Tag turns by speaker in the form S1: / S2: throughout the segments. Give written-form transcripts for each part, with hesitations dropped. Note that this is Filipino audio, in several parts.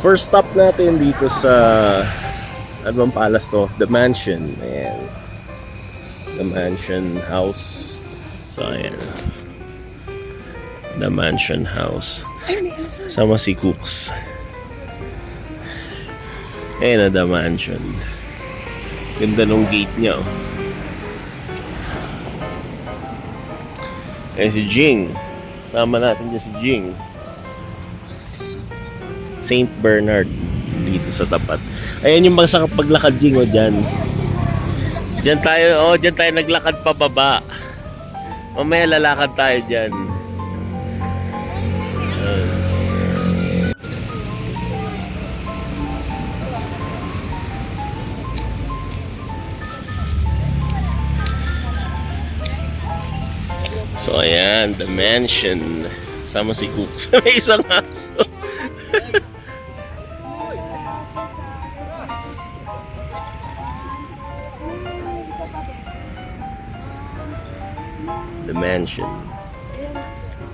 S1: first stop natin dito sa ano bang palace to? The Mansion. Ayan. The Mansion House. So, ayan. The Mansion House. Sama si Cooks. Ayan na The Mansion. Ganda nung gate niya, oh. Ayan si Jing. Sama natin dyan si Jing. Saint Bernard. Dito sa tapat. Ayan yung masakap paglakad, Jing, oh, dyan. Dyan tayo naglakad pababa. Mamaya lalakad tayo dyan. So ayan, The Mansion. Sama si Cooks. May isang aso. The Mansion.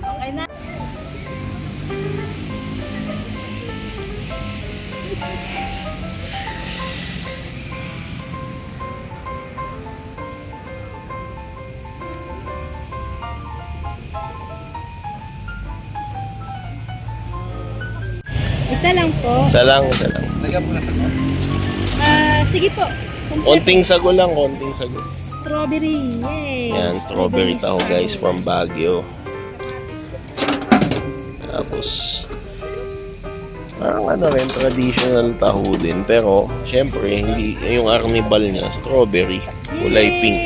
S2: Okay na.
S3: Isa lang po.
S1: Isa lang.
S3: Sige po.
S1: Konting sago lang, konting sago.
S3: Strawberry. Yay.
S1: Yan, strawberry taho guys from Baguio. Tapos, parang ano rin, traditional taho din. Pero, syempre, hindi, yung arnibal niya, strawberry. Kulay pink.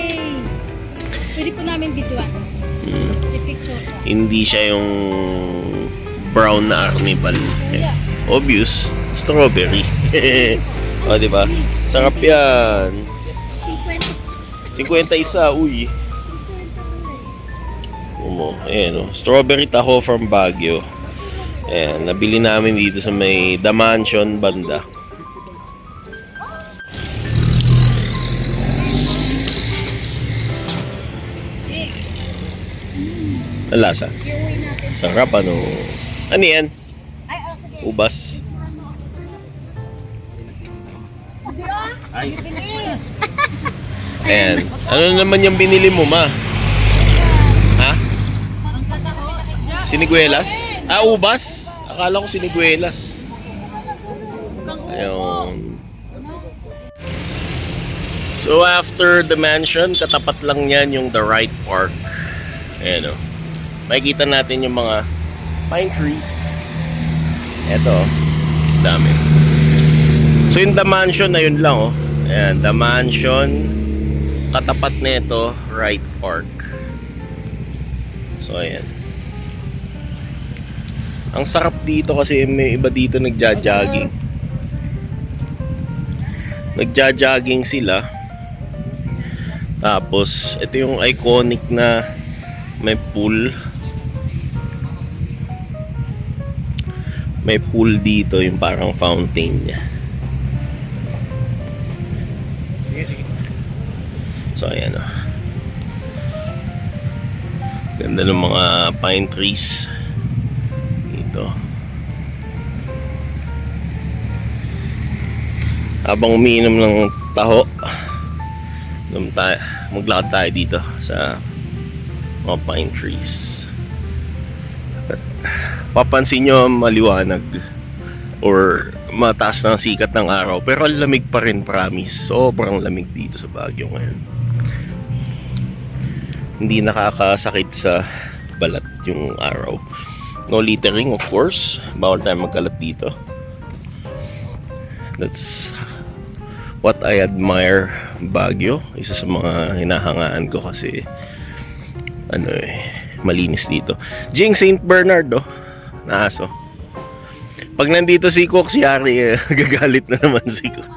S3: Pwede po namin videoan. I-picture ko.
S1: Hindi siya yung brown na arnibal.
S3: Yeah.
S1: Obvious, strawberry. O, diba? Sarap yan. 51, uy. Ayan, strawberry taho from Baguio. Ayan, nabili namin dito sa may The Mansion banda. Ang lasa? Sarap, ano? Ano yan? Ubas. Ayan. Ano naman yung binili mo, ma? Ha? Siniguelas? Ah, ubas? Akala ko siniguelas. Ayun. So, after The Mansion, katapat lang yan yung The Right Park. Ayan, o. Makikita natin yung mga pine trees. Eto, dami. So, yung The Mansion na yun lang, oh. Ayan, The Mansion. Katapat nito, Right Park. So, ayan. Ang sarap dito kasi may iba dito nagja-jogging. Nagja-jogging sila. Tapos, ito yung iconic na may pool. May pool dito, yung parang fountain niya. So, ayan, oh. Ganda ng mga pine trees dito. Habang umiinom ng taho, maglakad tayo dito sa mga pine trees. Papansin nyo maliwanag or mataas na ang sikat ng araw, pero lamig pa rin, promise. Sobrang lamig dito sa Baguio ngayon. Hindi nakakasakit sa balat yung araw. No littering, of course. Bawal tayo magkalat dito. That's what I admire Baguio. Isa sa mga hinahangaan ko kasi malinis dito. Jing, Saint Bernard, oh, na aso. Pag nandito si Cook, si Ari, gagalit na naman si Cook.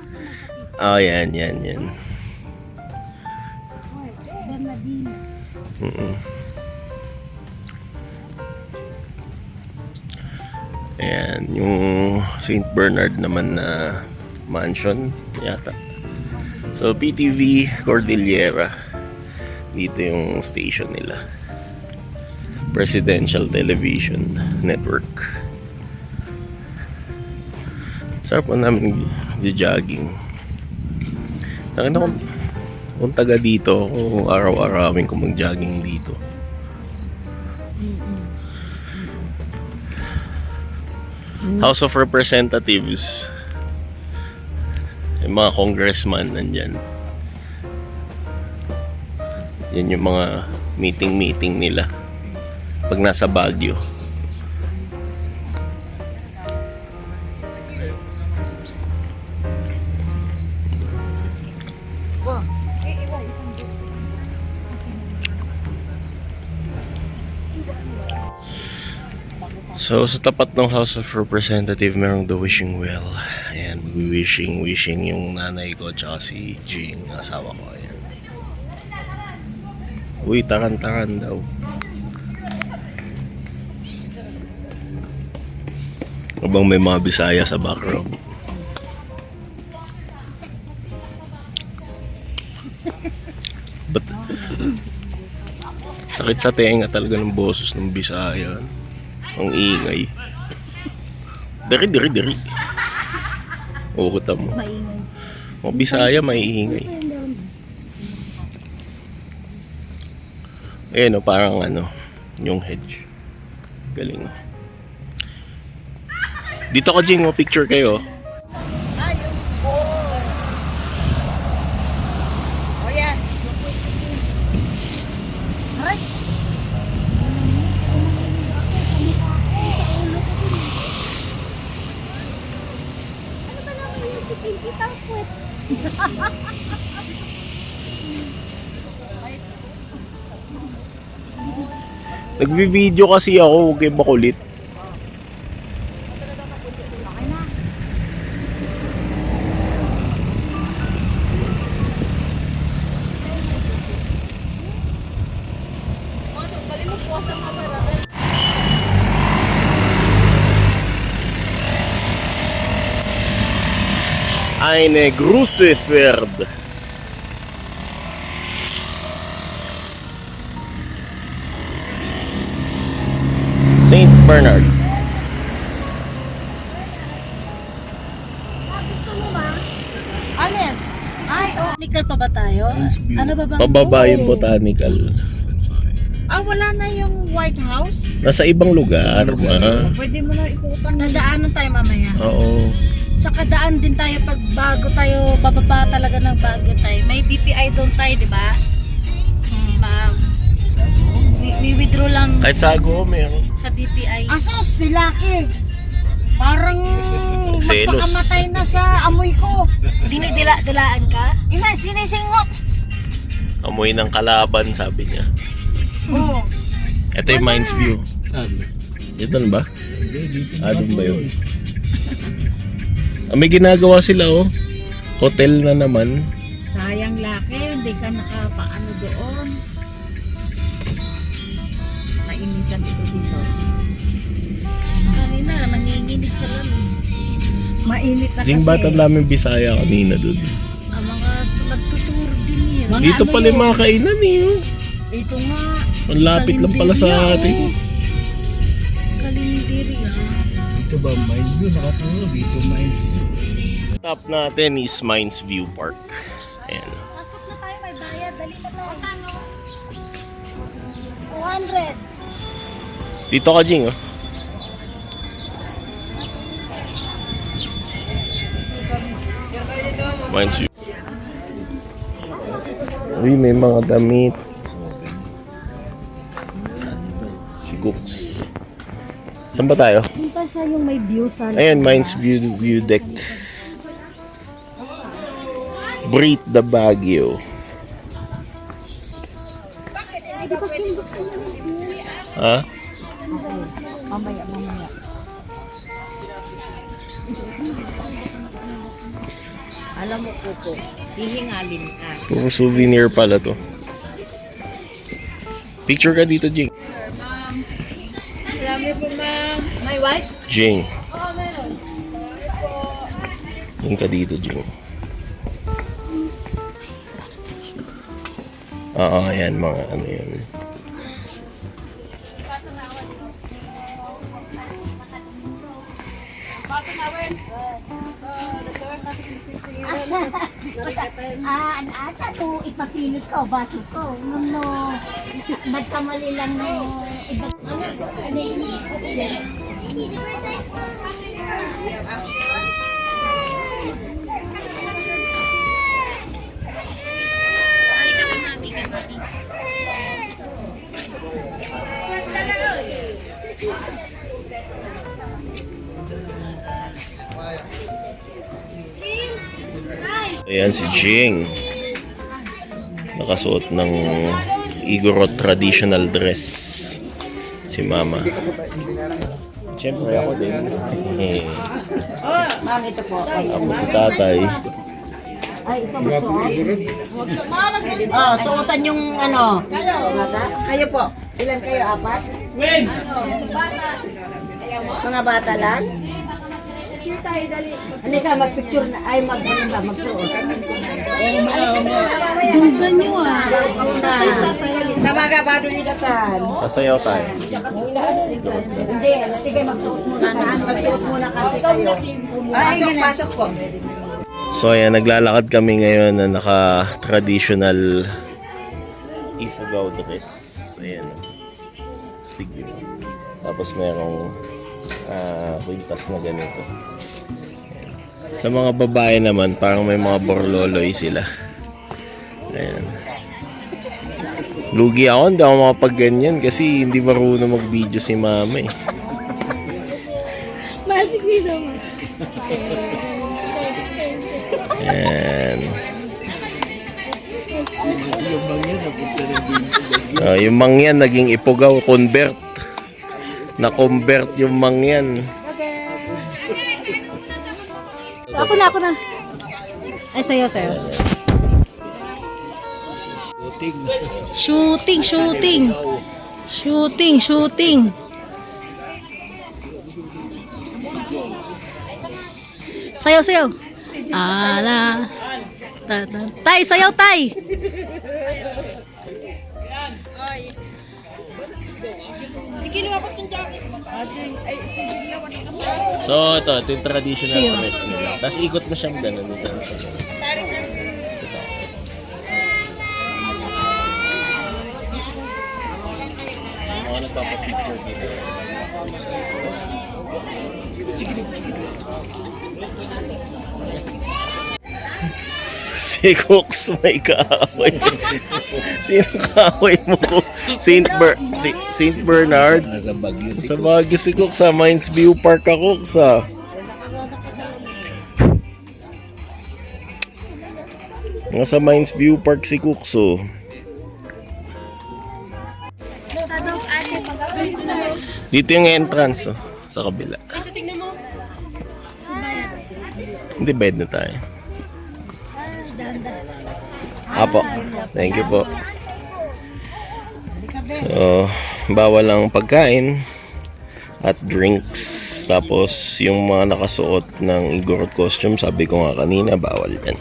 S1: Oh, yan. Ayan, yung Saint Bernard naman na mansion yata. So, PTV Cordillera. Dito yung station nila. Presidential Television Network. Sarap po namin jogging. Takin ako kung taga dito, kung araw-arawin ko mag-jogging dito. House of Representatives. Yung mga congressman nandyan. Yan yung mga meeting nila pag nasa Baguio. So, sa tapat ng House of Representative, merong The Wishing Well. Ayan, wishing yung nanay ko tsaka si Jing, asawa ko. Ayan. Uy, takan-takan daw. Habang may mga Bisaya sa background. But, sakit sa tenga talaga ng boses ng Bisaya. Ang ingay. Diri. Ukutan mo.
S3: Mas maingay.
S1: O Bisaya, may ingay. Ayan o, parang ano, yung hedge. Galing o. Dito ka, Jing, o, picture kayo.
S2: Ayun po. O yan. Aray. Ano ba naman yung si Pinky Takwet?
S1: Nagvi-video kasi ako, huwag kayo makulit.
S2: Okay na. Bali mo po sa camera.
S1: Eine große Pferd. Saint Bernard.
S2: Alin? Ay, oh.
S3: Botanical pa ba tayo? Ano ba bang?
S1: Pababa yung botanical.
S2: Wala na yung White House?
S1: Nasa ibang lugar, ma.
S2: Pwede mo na ikutan na.
S3: Nadaanan tayo mamaya.
S1: Oo.
S3: Tsaka daan din tayo pag bago tayo, bababa talaga ng Baguio tayo. May BPI doon tayo, di ba? We withdraw lang
S1: Kahit sago, meron.
S3: sa BPI.
S2: Asos, si Lucky. Parang
S1: Selos.
S2: magpakamatay na sa amoy ko.
S3: Dinidila-dilaan ka?
S2: Ina, sinisingot.
S1: Amoy ng kalaban, sabi niya.
S2: Oo.
S1: Ito yung Mines View.
S4: Saan?
S1: Ito ba? Doon ba yun? May ginagawa sila, oh. Hotel na naman.
S2: Sayang Lucky, hindi ka nakapaano doon. Nainitan ito dito.
S3: Kanina, nanginginig sa lalo.
S2: Mainit na
S1: Jing,
S2: kasi.
S1: ba't ang daming Bisaya kanina dun?
S3: Ang mga nagtuturo din yun.
S2: Mga
S1: Dito
S2: ano
S1: pala yung
S2: yun?
S1: mga kainan, eh. Oh.
S2: Ito nga.
S1: Ang lapit lang pala sa
S3: Kalenderya,
S1: atin.
S3: oh. Kalenderya.
S4: Dito ba Mines View? Nakatulog dito Mines View.
S1: Top natin is Mines View Park. Ayan.
S3: Pasok na tayo, may bayad. Dali na tayo. 200.
S1: Dito ka, Jing, oh. Mines View. Uy, may mga damit. Si Cooks. Saan ba tayo?
S3: Punta sa yung may view sa
S1: Ayan, Mines View Deck. Breathe the Baguio. Ha?
S2: Mamaya. Alam mo po, hihingalin ka.
S1: Puro souvenir pala to. Picture ka dito, Jing.
S2: Marami po ma'am. May wife?
S1: Jing.
S2: Oo, meron.
S1: Jing ka dito, Jing. Oo, ayan, mga ano yan.
S2: Ata po, ipapinit ko, baso ko. No, nagkamali lang no.
S1: Ayan si Jing. Nakasuot ng Igorot traditional dress. Si Mama. Siyempre ako din.
S2: Ma'am, ito po.
S1: Ako si Tatay.
S2: Ay, ito magsuot. Oh, suotan yung ano. Bata? Kayo po. Ilan kayo? Apat? Mga bata lang? Halika, mag-picture na. Ay, magsuot.
S3: Ganda nyo ah.
S2: Tamaga, bado nilatan.
S1: Pasayaw tayo.
S2: Hindi, sige, magsuot muna. Magsuot muna kasi kayo. Pasok po.
S1: So ayan, naglalakad kami ngayon na naka-traditional Ifugao dress. Ayan. Stig din. Tapos merong kwintas na ganito. Ayan. Sa mga babae naman, parang may mga borloloy sila. Ayan. Lugi ako, hindi ako makapag-ganyan kasi hindi marunong mag-video si Mama eh.
S3: Masig dito.
S1: Ayan.
S4: Yung bangyan, napunta na din.
S1: Yung mangyan naging Ifugao, convert. Na-convert yung mangyan.
S3: Ako na. Ay, sayo. Shooting. Sayo. Ala. Tay, sayaw, tay.
S1: So ito yung traditional dress nila. Tapos ikot mo siyang gano'n. Ako nagpapapicture dito. Si Cooks may kaaway. Sino kaaway mo? Saint Bernard.
S4: Nasa Baguio si
S1: Sa Baguio si Cooks sa Mines View Park ka Cooks ah. Nasa Mines View Park si Cooks oh. Dito yung entrance oh, sa kabila. Hindi bed na tayo. Apo. Thank you po. So, bawal lang pagkain at drinks. Tapos, yung mga nakasuot ng Igorot costume, sabi ko nga kanina, bawal yan.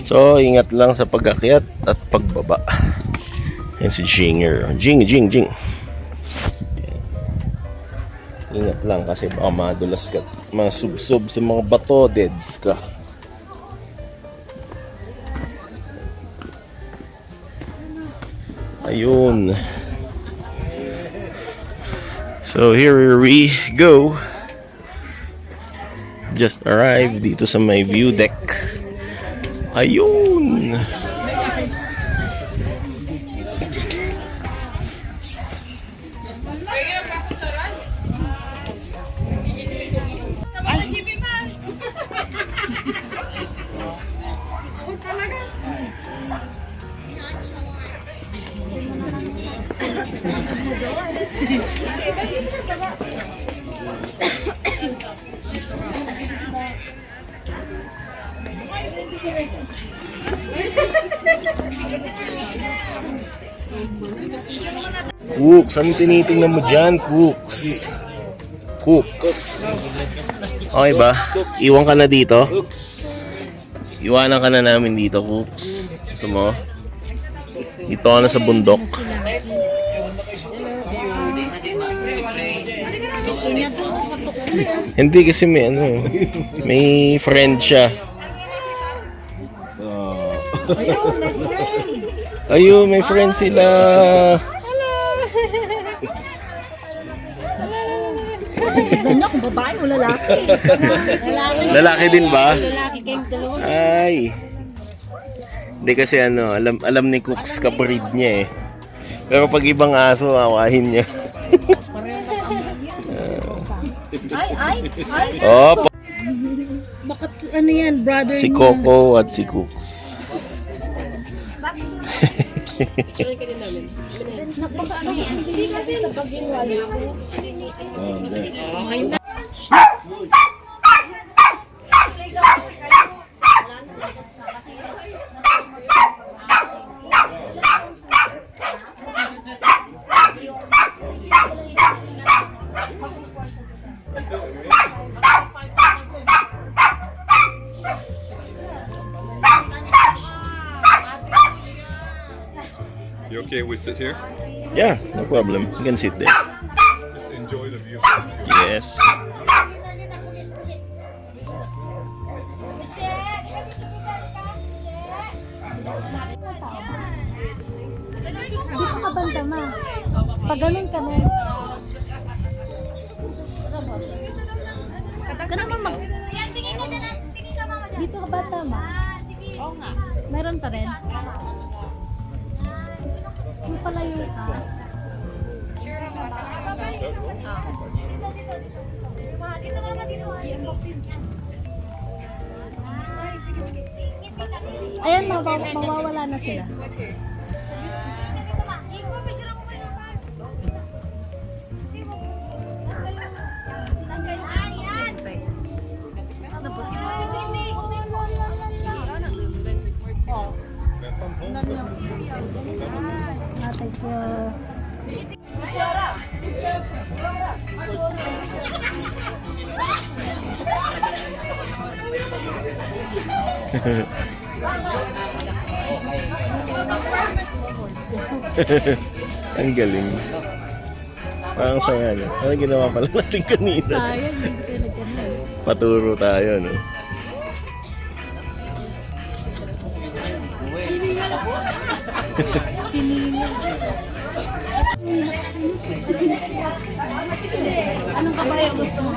S1: So, ingat lang sa pag-akyat at pagbaba. Yan si Jinger. Jing. Ingat lang kasi baka madulas ka, masubsob sa mga bato, deads ka. Ayun. So here we go. Just arrived dito sa may view deck. Ayun. Cooks, anong tinitingnan mo dyan, Cooks? Cooks. Okay ba? Iwan ka na dito? Iwanan ka na namin dito, Cooks. Gusto mo? Dito ka na sa bundok.
S3: Gusto niya doon sa
S1: Hindi kasi may friend siya. Ayun, may friend sila.
S2: Ganda kung babae o lalaki.
S1: Lalaki din ba?
S2: Lalaki kayong dalawa.
S1: Ay. Hindi kasi alam ni Cooks ka-breed niya eh. Pero pag ibang aso, awahin niya.
S2: Ay.
S1: Oh,
S3: Bakit ano yan, brother
S1: si
S3: niya?
S1: Coco at si Cooks.
S5: You okay we sit here?
S1: Yeah, no problem. You can sit there.
S5: Just enjoy the view.
S1: Yes.
S3: Di ka kabanda ma. Pag ganun ka mo. Ganun mo mag... Dito ka bata ma. Oo nga. Meron pa rin. Yung pala yung ayan, mawawala na sila. Atay ko.
S1: Ang galing. Parang saya, no? Ano ginawa pala natin kanina?
S3: Sayang, hindi ka nagkaroon.
S1: Paturo tayo, no?
S3: Piningan. Anong kabayo gusto mo?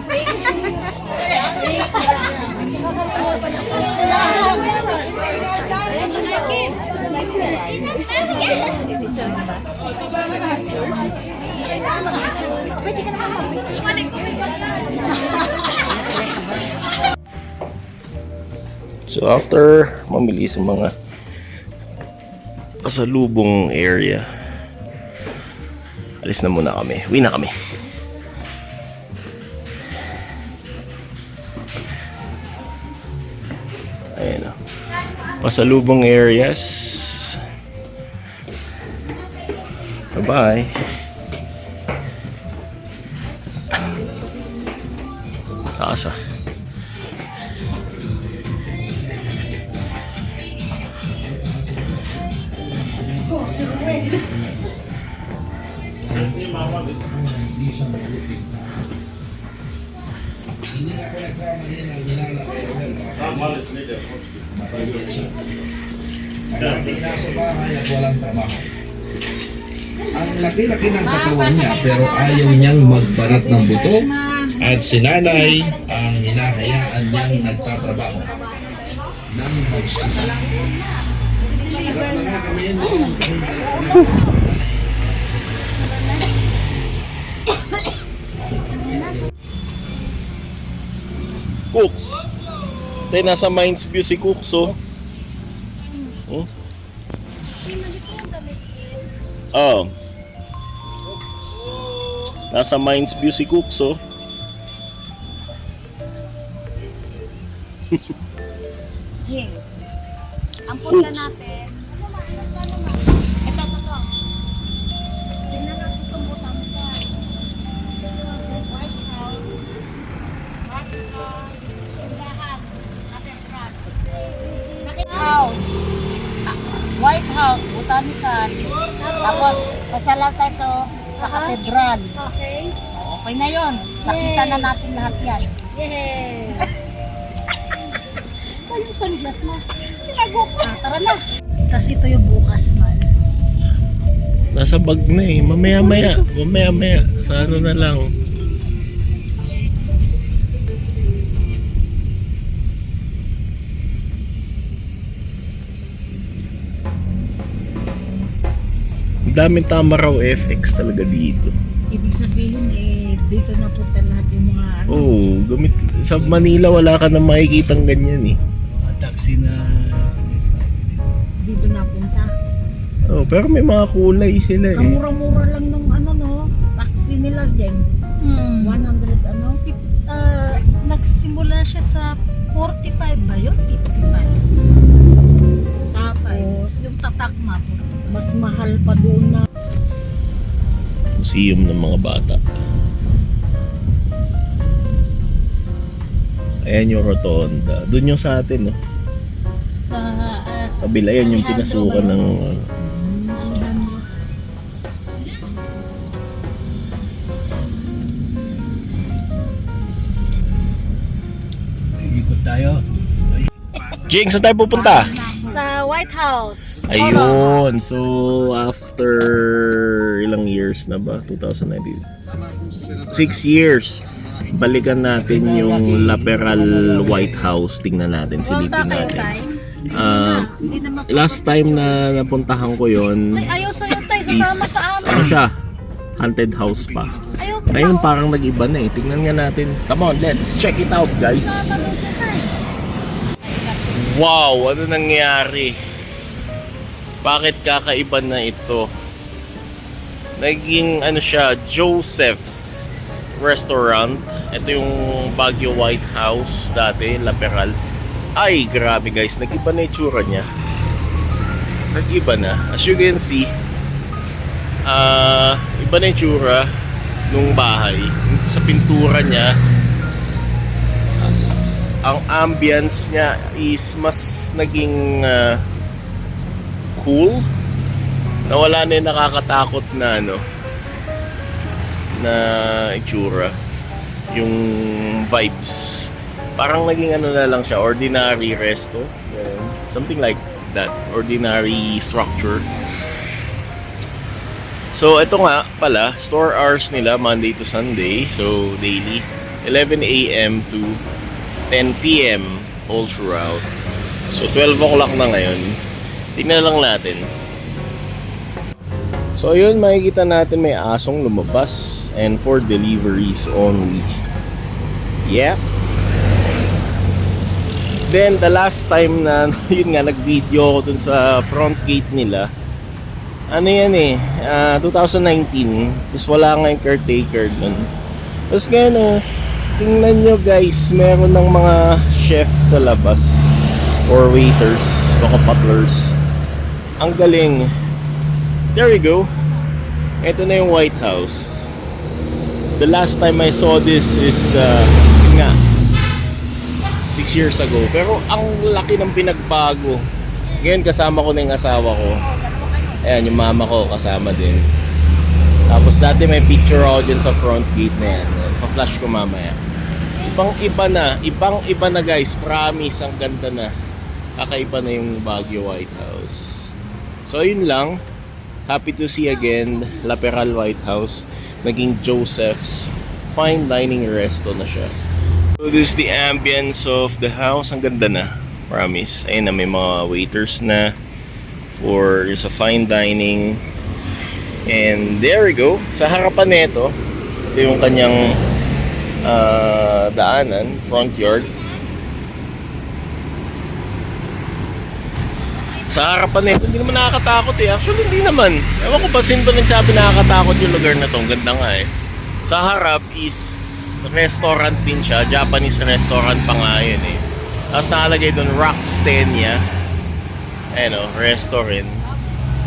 S1: So after mamili sa mga pasalubong area, alis na muna kami. Uwi na kami. Ayan o. Pasalubong areas. Bye-bye. Taas ah.
S4: Nasa bahay at walang trabaho. Ang laki-laki ng katawan niya pero ayaw niyang magbarat ng buto at si nanay ang hinahayaan niyang nagtatrabaho nang mag-isa. Harap na nga kami yun.
S1: Cooks. Tayo nasa Mines View si Cooks, oh. Hmm? Oh. Nasa Mines View si Cooks, oh.
S2: Jing. Ang punta
S1: Cooks.
S2: natin. Ito. Tingnan natin itong butang-butang. White House. Tindahan. Katedral. House. White House, Botanical. Tapos, pasalam tayo sa katedral.
S3: Okay.
S2: Okay na yun. Nakita na natin lahat yan.
S3: Yay!
S2: Ito yung sunglass mo. Tinago ko. Tara na.
S3: Tapos ito yung bukas man.
S1: Nasa bag na eh. Mamaya-maya. Mamaya-maya. Sa ano na lang. Ang daming Tamaraw FX talaga dito.
S3: Ibig sabihin dito na punta lahat yung mga
S1: Oh, gamit sa Manila wala ka na makikitang ganyan eh.
S4: Taxi na
S3: dito na punta.
S1: Oh, pero may mga kulay sila eh.
S2: Kamura-mura lang nung taxi nila dyan. 100
S3: Nagsimula siya sa 45 ba yun? 55. Tapos yung tatak map.
S2: Mas mahal pa doon na.
S1: Museum ng mga bata. Ayan yung rotonda. Doon yung sa atin, no?
S3: Sa
S1: Kabila, yan yung pinasukan ng...
S3: Alejandro.
S4: ikot tayo.
S1: Jing, saan tayo pupunta?
S3: Sa White House.
S1: Ayun. So, after ilang years na ba? 2019. 6 years. Balikan natin yung Laperal White House. Tingnan natin, silipin natin. Last time na napuntahan ko yon
S3: Ay, ayaw sa'yo tayo.
S1: is,
S3: Sasama sa amin.
S1: ano siya? Haunted house pa.
S3: Ayaw ko.
S1: Ngayon parang nag-iba na eh. Tingnan nga natin. Come on, let's check it out, guys. Wow, ano nangyari? Bakit kakaiba na ito? Naging ano siya, Joseph's Restaurant. Ito yung Baguio White House dati, Laperal. Ay, grabe guys, nag-iba na itsura niya. Nag-iba na. As you can see, iba na itsura nung bahay. Sa pintura niya, ang ambience niya is mas naging cool. Nawala na yung nakakatakot na na itsura. Yung vibes. Parang naging na lang siya, ordinary resto. Something like that. Ordinary structure. So, ito nga pala, store hours nila Monday to Sunday. So, daily. 11 a.m. to 10 p.m. all throughout. So 12 o'clock na ngayon. Tingnan lang natin. So yun, makikita natin may asong lumabas and for deliveries only. Yeah. Then the last time na yun nga nag-video ako dun sa front gate nila. Ano yan eh, 2019. Tapos wala nga yung caretaker dun. Tapos ngayon tingnan nyo guys, meron ng mga chef sa labas or waiters, mga butlers. Ang galing. There you go. Ito na yung White House. The last time I saw this is 6 years ago. Pero ang laki ng pinagbago. Ngayon kasama ko na yung asawa ko. Ayan, yung mama ko kasama din. Tapos dati may picture ako dyan sa front gate na yan. Pa-flash ko mamaya. Ibang-iba na guys. Promise, ang ganda na. Kakaiba na yung Baguio White House. So yun lang. Happy to see again Laperal White House. Naging Joseph's Fine Dining Resto na siya. So this is the ambience of the house. Ang ganda na. Promise. Ayun na, may mga waiters na for sa fine dining. And there we go. Sa harapan nito, ito yung kanyang daanan, front yard. Sa harapan nito, hindi naman nakakatakot eh. Actually, hindi naman. Ewan ko ba sino ba nagsabi nakakatakot yung lugar na to. Ang ganda nga eh. Sa harap is restaurant din siya. Japanese restaurant pa nga yun eh. Tapos nakalagay doon Rockstenia. Ayan o, restaurant.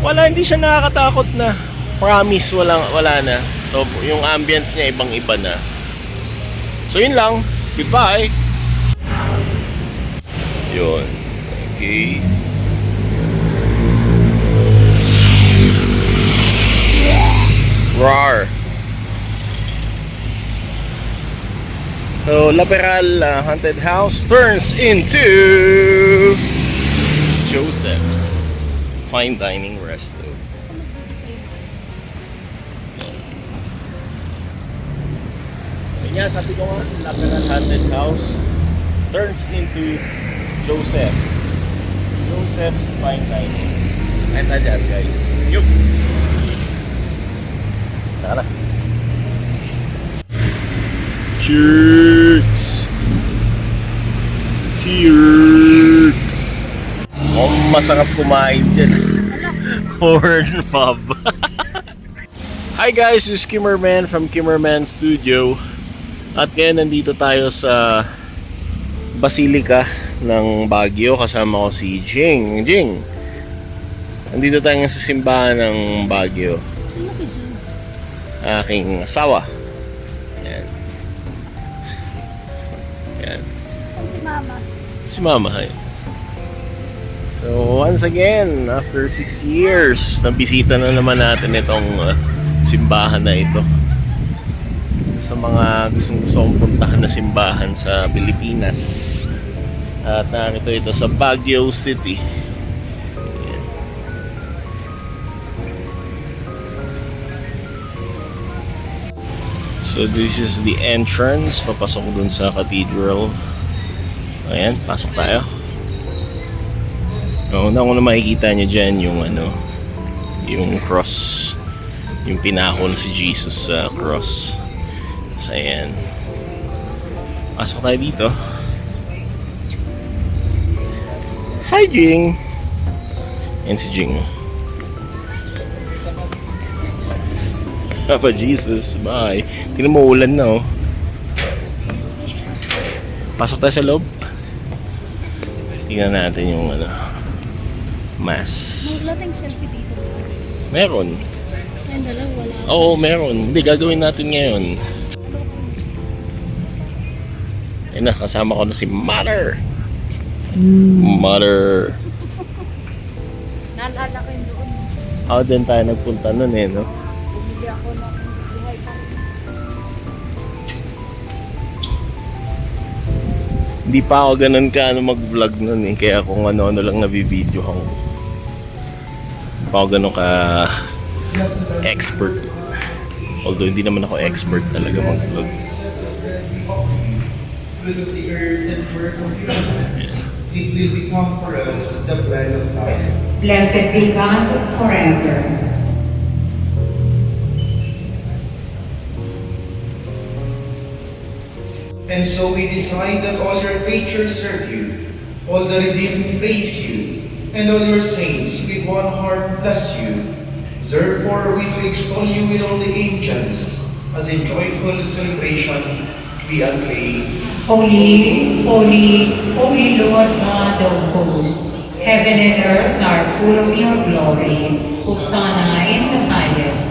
S1: Wala, hindi siya nakakatakot na. Promise, wala na. So, yung ambience niya ibang-iba na. So, yun lang. Goodbye. Yun. Okay. Roar. So, Laperal Haunted House turns into Joseph's Fine Dining Resto. Kaya sabi ko nga, Laperal Haunted House turns into Joseph's Fine Dining. Kahit na dyan, guys. Yup! Tara na. Cheers! Cheers! Oh, masarap kumain dyan. Horn Pub. Hi guys, this is Kimmerman from Kimmerman Studio. At ngayon nandito tayo sa Basilica ng Baguio. Kasama ko si Jing. Jing! Nandito tayo sa simbahan ng Baguio.
S3: Sino si Jim?
S1: Aking asawa. Yan. Yan.
S3: Saan si Mama?
S1: Si Mama. Ay. So once again, after 6 years, nabisita na naman natin itong simbahan na ito. Sa mga gusto kong puntahan na simbahan sa Pilipinas. At narito ito sa Baguio City. Ayan. So this is the entrance. Papasok dun sa cathedral. Ayan, pasok tayo. Una ko na makikita nyo dyan yung yung cross. Yung pinako si Jesus sa cross. So ayan. Pasok tayo dito. Hi Jing! Ayan si Jing. Papa Jesus, bye. Tingnan mo, ulan na oh. Pasok tayo sa loob. Tingnan natin yung mass.
S3: Wala tayong selfie dito.
S1: Meron.
S3: Ayun, dalawa, wala.
S1: Oo, meron. Hindi, gagawin natin ngayon. Ayun na, kasama ko na si Mother. Mother.
S3: Naalala ko yung doon.
S1: Ako din tayo nagpunta nun no?
S3: Bumili ako ng buhay pa.
S1: Hindi pa ako ganun ka mag-vlog nun kaya kung ano-ano lang nabibideo ako. Hindi pa ako ganun ka expert. Although hindi naman ako expert talaga mag-vlog.
S4: It will become for us the bread of life.
S6: Blessed be God forever.
S4: And so we decide that all your creatures serve you, all the redeemed praise you, and all your saints with one heart bless you. Therefore we do extol you with all the angels, as in joyful celebration we acclaim.
S6: Holy, holy, holy Lord God of hosts, heaven and earth are full of your glory. Hosanna in the highest.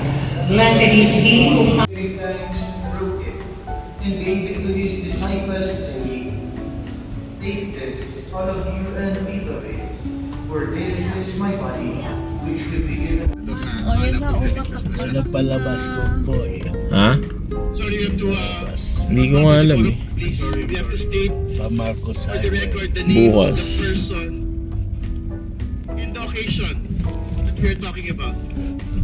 S6: Blessed is he who comes.
S4: Three times broke it, and gave it to his disciples, saying, Take this, all of you, and eat of it, for this is my body, which will be given.
S7: Nagpalabas ko po eh.
S1: Ha? Hindi ko nga alam eh.
S7: Pa Marcos Highway.
S1: Bukas.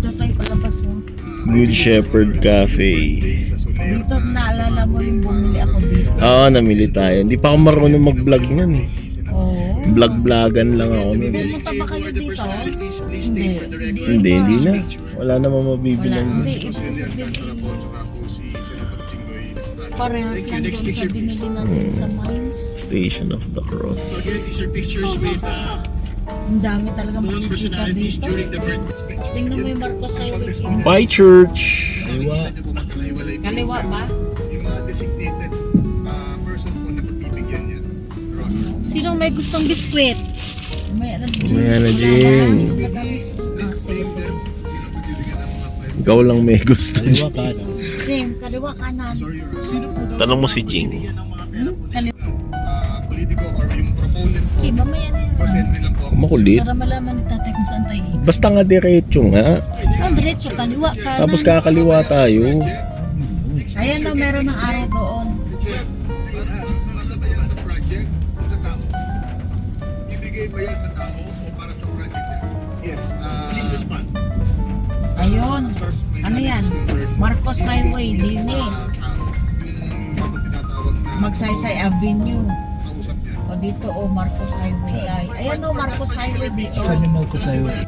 S2: Ito tayo palabas mo.
S1: Good Shepherd Cafe.
S2: Dito naalala mo yung bumili ako dito.
S1: Oo, namili tayo. Hindi pa ako marunong mag-vlog nun eh.
S2: Oo.
S1: Vlog-vlogan lang ako nun eh.
S2: Pumunta ba kayo dito? Hindi.
S1: Hindi na. Wala namang mabibilan.
S2: Hindi, ibig sabihin. Parehas lang doon sa binili natin sa mines.
S1: Station of the Cross.
S2: Ang dami talaga makikita dito. Tingnan mo yung Marcos Highway.
S1: Bye Church!
S7: Kaliwa.
S2: Kaliwa ba?
S3: Sinong may gustong biskwit?
S2: May ano
S1: May ano, Jing?
S2: Matamis. Ah, sige, sige.
S1: Ikaw lang may gusto.
S7: Kaliwa ka na.
S2: Jing, kaliwa kanan.
S1: Tanong mo si Jing.
S2: Kaliwa.
S3: Okay, mamaya na yun.
S1: Makulit.
S2: Para malaman ni tatay kung saan tayo.
S1: Basta nga diretso nga.
S3: Saan diretso? Kaliwa, kanan.
S1: Tapos kakaliwa tayo.
S2: Ayan o, meron ng araw doon.
S8: Ayun. Ano yan? Marcos Highway, Lini. Magsaysay Avenue. O dito, Marcos Highway. Ayan Marcos Highway dito.
S7: Saan yung Marcos Highway?